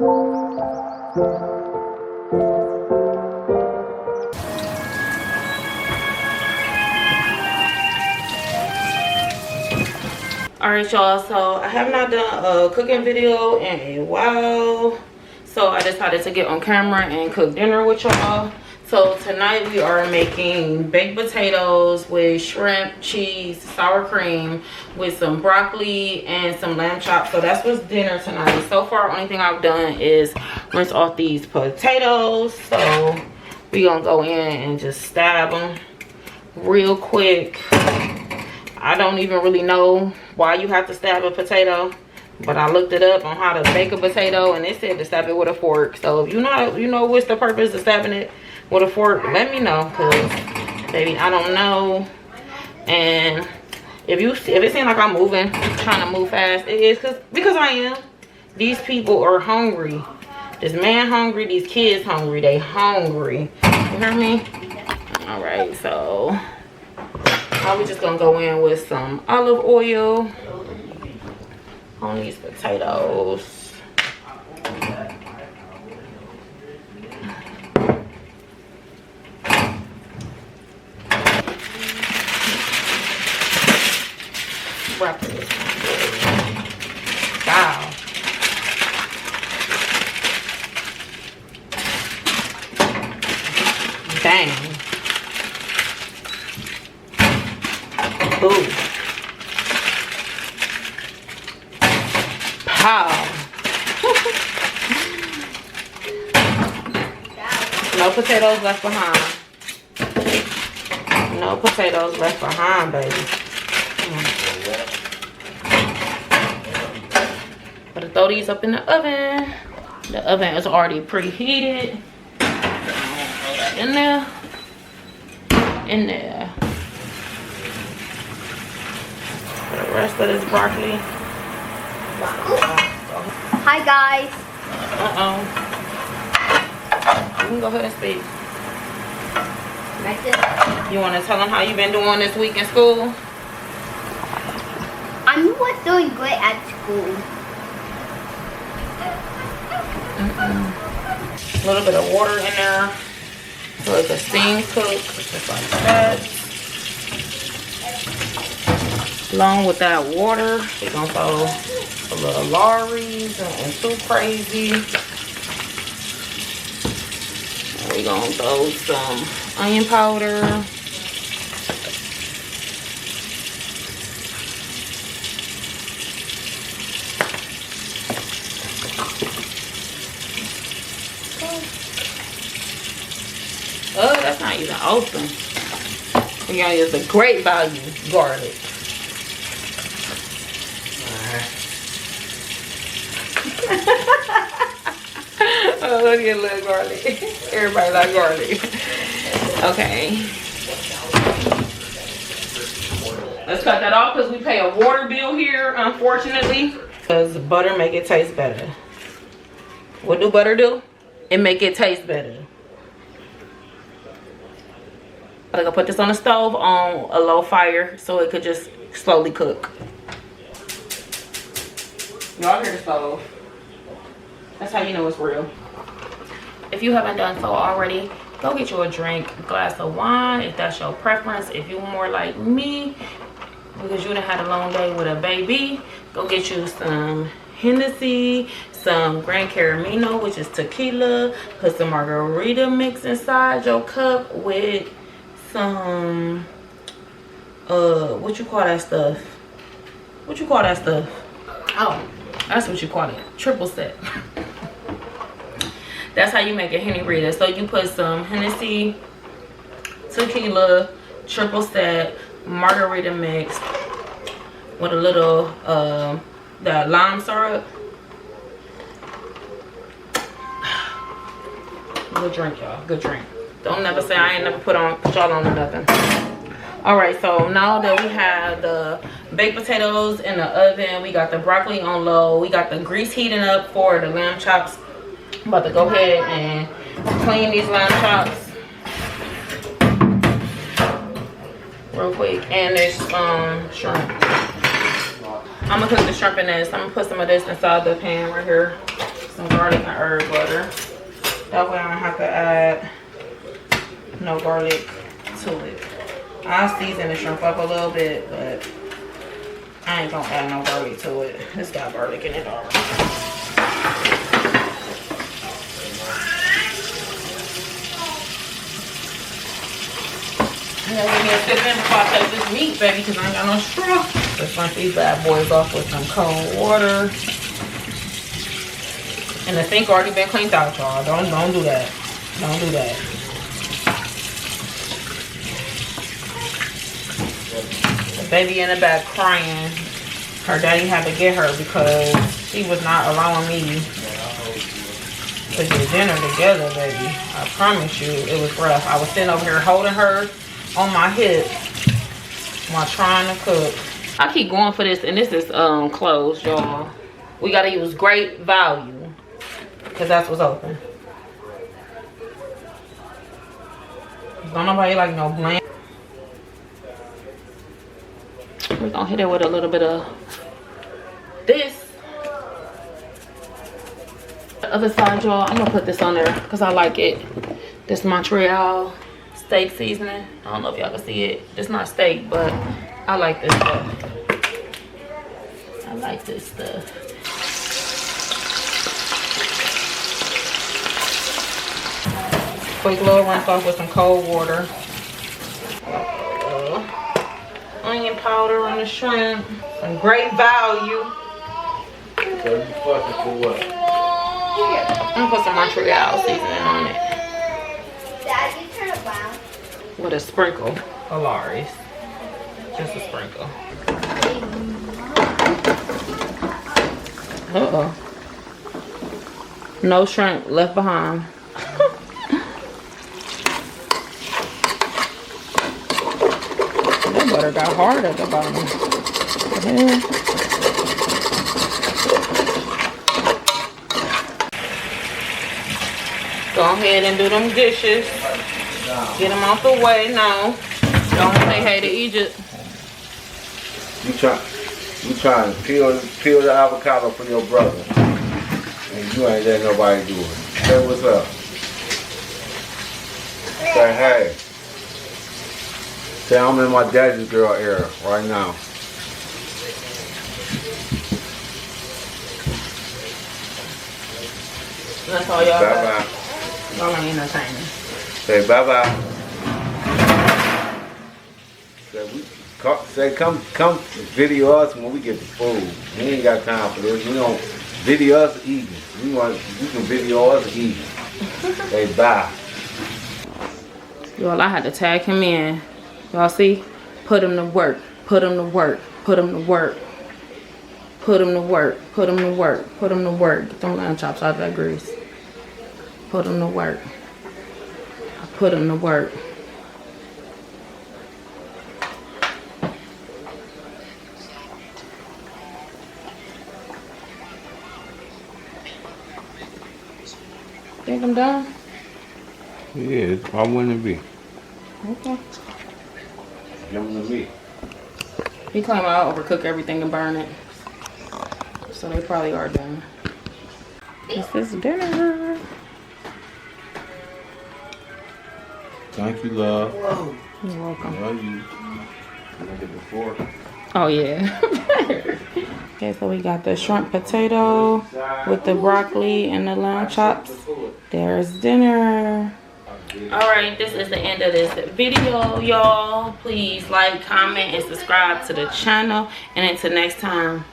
Alright y'all, so I have not done a cooking video in a while, so I decided to get on camera and cook dinner with y'all. So tonight we are making baked potatoes with shrimp, cheese, sour cream, with some broccoli and some lamb chops. So that's what's dinner tonight. So far, only thing I've done is rinse off these potatoes. So we gonna go in and just stab them real quick. I don't even really know why you have to stab a potato, but I looked it up on how to bake a potato and it said to stab it with a fork. So if you know what's the purpose of stabbing it with a fork, let me know, because baby, I don't know. And if it seems like I'm trying to move fast, it is because I am. These people are hungry. This man hungry, these kids hungry, they hungry. You hear me? All right, so now we're just gonna go in with some olive oil on these potatoes. Wrap this. Wow. Dang. Ooh. Pow. No potatoes left behind. No potatoes left behind, baby. Gotta throw these up in the oven. The oven is already preheated. In there. In there. The rest of this broccoli. Hi guys. You can go ahead and speak. Like this. You want to tell them how you've been doing this week in school? I was doing great at school. A little bit of water in there so it's a steam cook, just like that. Along with that water, we're gonna throw a little Lawry's, and too crazy. And we're gonna throw some onion powder. Oh, that's not even open. We're gonna use the great value garlic. Oh, look at little garlic. Everybody like garlic. Okay. Let's cut that off because we pay a water bill here, unfortunately. Because butter make it taste better. What do butter do? It make it taste better. I'm gonna put this on the stove on a low fire so it could just slowly cook. Y'all hear the stove? That's how you know it's real. If you haven't done so already, go get you a drink, a glass of wine if that's your preference. If you're more like me, because you done had a long day with a baby, go get you some Hennessy, some Gran Caramino, which is tequila. Put some margarita mix inside your cup with some what you call that stuff? What you call that stuff? Oh, that's what you call it. Triple sec. That's how you make a Henny Rita. So you put some Hennessy, tequila, triple sec, margarita mix with a little that lime syrup. Good drink, y'all. Good drink. Don't never say I ain't never put y'all on nothing. All right, so now that we have the baked potatoes in the oven, we got the broccoli on low, we got the grease heating up for the lamb chops. I'm about to go ahead and clean these lamb chops real quick. And there's shrimp. I'm gonna cook the shrimp in this. I'm gonna put some of this inside the pan right here. some garlic and herb butter. That way I don't have to add no garlic to it. I'll season the shrimp up a little bit, but I ain't gonna add no garlic to it. It's got garlic in it already. And then we need to sit in before I take this meat, baby, because I ain't got no straw. Let's rinse these bad boys off with some cold water. And the sink already been cleaned out, y'all. Don't do that. Don't do that. The baby in the back crying. Her daddy had to get her because she was not allowing me to get dinner together, baby. I promise you, it was rough. I was sitting over here holding her on my hip while trying to cook. I keep going for this, and this is closed, y'all. We gotta use great value because that's what's open. Don't nobody like no bland. We're gonna hit it with a little bit of this. The other side, y'all, I'm gonna put this on there because I like it. This Montreal steak seasoning. I don't know if y'all can see it. It's not steak, but I like this stuff. I like this stuff. Quick little rinse off with some cold water. Onion powder on the shrimp. Some great value. So you fucking for what? I'm gonna put some Montreal seasoning on it. Dad, you turn it around. With a sprinkle of Lari's. Just a sprinkle. Uh-oh. No shrimp left behind. That butter got hard at the bottom. Yeah. Go ahead and do them dishes. Get them out the way now. Don't say hey to Egypt. You trying to peel the avocado for your brother. And you ain't letting nobody do it. Say what's up. Say hey. Say I'm in my daddy's girl era right now. That's all y'all got. Bye-bye. Y'all ain't entertaining. Say bye-bye. Say come video us when we get the food. We ain't got time for this. We don't video us eating. You can video us eating. Say bye. Y'all, I had to tag him in. Y'all see? Put him to work. Put him to work. Put him to work. Put him to work. Put him to work. Put him to work. Get them lamb chops out of that grease. Put him to work. Put him to work. Think I'm done? Yeah, why wouldn't it be? Okay. Give them to me. He claimed I overcook everything and burn it. So they probably are done. This is dinner. Thank you, love. Whoa. You're welcome. Love you. Look at the fork. Oh yeah. Okay, so we got the shrimp potato with the broccoli and the lamb chops. There's dinner. Alright, this is the end of this video, y'all. Please like, comment, and subscribe to the channel. And until next time,